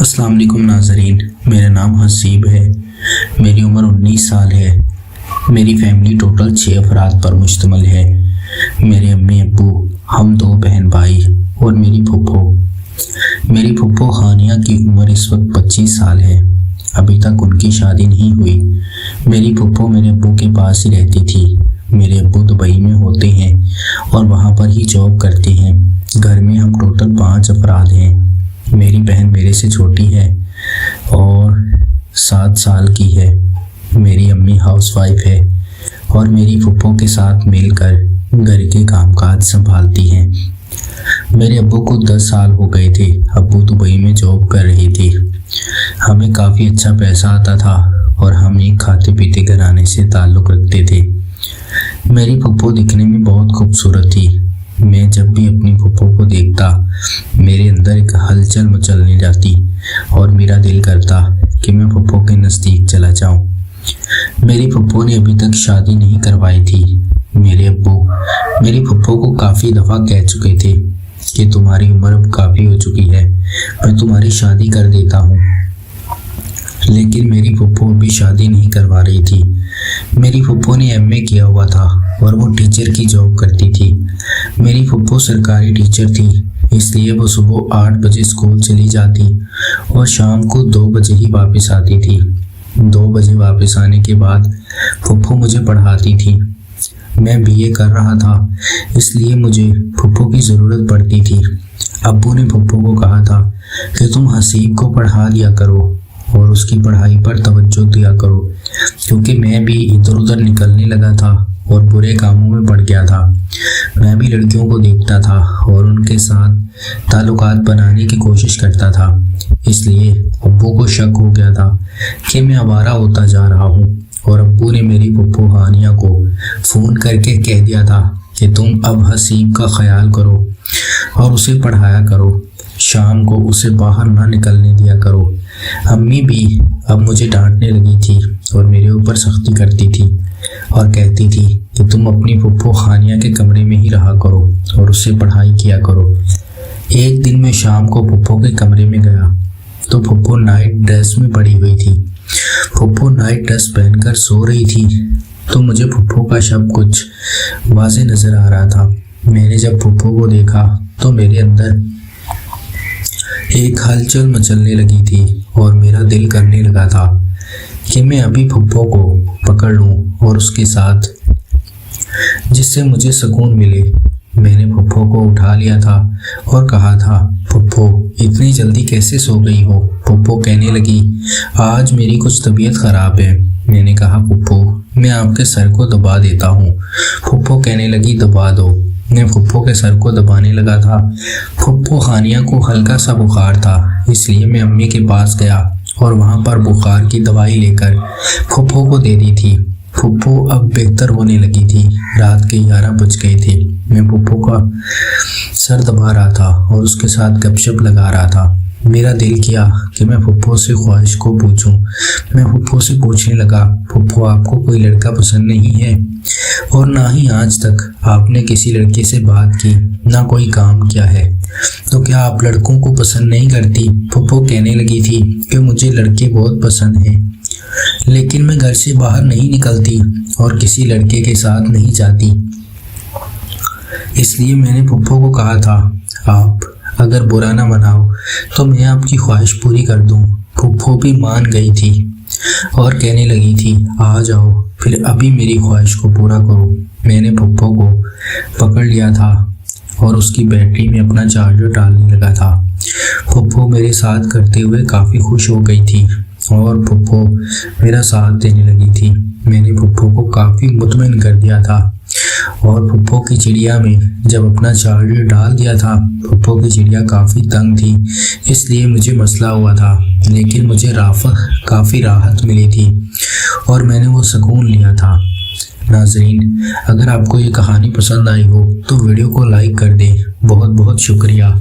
अस्सलाम वालेकुम नाज़रीन, मेरा नाम हसीब है। मेरी उम्र 19 साल है। मेरी फैमिली टोटल 6 अफराद पर मुश्तमिल है। मेरे अम्मी अब्बू, हम 2 बहन भाई और मेरी फुप्पो। मेरी फुप्पो हानिया की उम्र इस वक्त 25 साल है। अभी तक उनकी शादी नहीं हुई। मेरी फुप्पो मेरे अब्बू के पास ही रहती थी। मेरे अब्बू दुबई में होते हैं और वहाँ पर ही जॉब करते हैं। घर में हम टोटल 5 अफराद हैं। मेरी बहन मेरे से छोटी है और 7 साल की है। मेरी अम्मी हाउसवाइफ है और मेरी फुप्पो के साथ मिलकर घर के कामकाज संभालती हैं। मेरे अब्बू को 10 साल हो गए थे। अब्बू दुबई में जॉब कर रहे थे। हमें काफ़ी अच्छा पैसा आता था और हम एक खाते पीते घराने से ताल्लुक़ रखते थे। मेरी फुप्पो दिखने में बहुत खूबसूरत थी। मैं जब भी अपनी फुप्पो को देखता, मेरे अंदर एक हलचल मचलने जाती और मेरा दिल करता कि मैं फुप्पो के नज़दीक चला जाऊं। मेरी फुप्पो ने अभी तक शादी नहीं करवाई थी। मेरे अब्बू मेरी फुप्पो को काफ़ी दफ़ा कह चुके थे कि तुम्हारी उम्र अब काफ़ी हो चुकी है, मैं तुम्हारी शादी कर देता हूँ। लेकिन मेरी फुप्पो अभी शादी नहीं करवा रही थी। मेरी फुप्पो ने एमए किया हुआ था और वो टीचर की जॉब करती थी। मेरी फुप्पो सरकारी टीचर थी, इसलिए वो सुबह 8 बजे स्कूल चली जाती और शाम को 2 बजे ही वापस आती थी। 2 बजे वापस आने के बाद फुप्पो मुझे पढ़ाती थी। मैं बीए कर रहा था, इसलिए मुझे फुप्पो की ज़रूरत पड़ती थी। अब्बू ने फुप्पो को कहा था कि तुम हसीब को पढ़ा दिया करो और उसकी पढ़ाई पर तवज्जो दिया करो, क्योंकि मैं भी इधर उधर निकलने लगा था और बुरे कामों में पड़ गया था। मैं भी लड़कियों को देखता था और उनके साथ ताल्लुकात बनाने की कोशिश करता था। इसलिए अब्बू को शक हो गया था कि मैं आवारा होता जा रहा हूँ और अब्बू ने मेरी फुप्पो हानिया को फ़ोन करके कह दिया था कि तुम अब हसीब का ख्याल करो और उसे पढ़ाया करो, शाम को उसे बाहर ना निकलने दिया करो। अम्मी भी अब मुझे डांटने लगी थी और मेरे ऊपर सख्ती करती थी और कहती थी कि तुम अपनी फुप्पो हानिया के कमरे में ही रहा करो और उससे पढ़ाई किया करो। एक दिन मैं शाम को फुप्पो के कमरे में गया तो फुप्पो नाइट ड्रेस में पड़ी हुई थी। फुप्पो नाइट ड्रेस पहनकर सो रही थी तो मुझे फुप्पो का शब्द कुछ वाज़े नज़र आ रहा था। मैंने जब फुप्पो को देखा तो मेरे अंदर एक हलचल मचलने लगी थी और मेरा दिल करने लगा था कि मैं अभी फुप्पो को पकड़ लूं और उसके साथ, जिससे मुझे सुकून मिले। मैंने फुप्पो को उठा लिया था और कहा था, फुप्पो इतनी जल्दी कैसे सो गई हो? फुप्पो कहने लगी, आज मेरी कुछ तबीयत ख़राब है। मैंने कहा, फुप्पो मैं आपके सर को दबा देता हूँ। फुप्पो कहने लगी, दबा दो। मैं फुप्पो के सर को दबाने लगा था। फुप्पो हानिया को हल्का सा बुखार था, इसलिए मैं अम्मी के पास गया और वहाँ पर बुखार की दवाई लेकर फुप्पो को दे दी थी। फुप्पो अब बेहतर होने लगी थी। रात के 11 बज गए थे। मैं फुप्पो का सर दबा रहा था और उसके साथ गपशप लगा रहा था। मेरा दिल किया कि मैं फुप्पो से ख्वाहिश को पूछूं। मैं फुप्पो से पूछने लगा, फुप्पो आपको कोई लड़का पसंद नहीं है और ना ही आज तक आपने किसी लड़के से बात की, ना कोई काम किया है, तो क्या आप लड़कों को पसंद नहीं करती? फुप्पो कहने लगी थी कि मुझे लड़के बहुत पसंद हैं, लेकिन मैं घर से बाहर नहीं निकलती और किसी लड़के के साथ नहीं जाती। इसलिए मैंने फुप्पो को कहा था, आप अगर बुरा ना मनाओ तो मैं आपकी ख्वाहिश पूरी कर दूं। फुप्पो भी मान गई थी और कहने लगी थी, आ जाओ फिर अभी मेरी ख्वाहिश को पूरा करो। मैंने फुप्पो को पकड़ लिया था और उसकी बैटरी में अपना चार्जर डालने लगा था। फुप्पो मेरे साथ करते हुए काफ़ी खुश हो गई थी और फुप्पो मेरा साथ देने लगी थी। मैंने फुप्पो को काफ़ी मुतमईन कर दिया था और फुप्पो की चिड़िया में जब अपना चार्जर डाल दिया था, फुप्पो की चिड़िया काफ़ी तंग थी, इसलिए मुझे मसला हुआ था, लेकिन मुझे काफ़ी राहत मिली थी और मैंने वो सुकून लिया था। नाज़रीन, अगर आपको ये कहानी पसंद आई हो तो वीडियो को लाइक कर दें। बहुत बहुत शुक्रिया।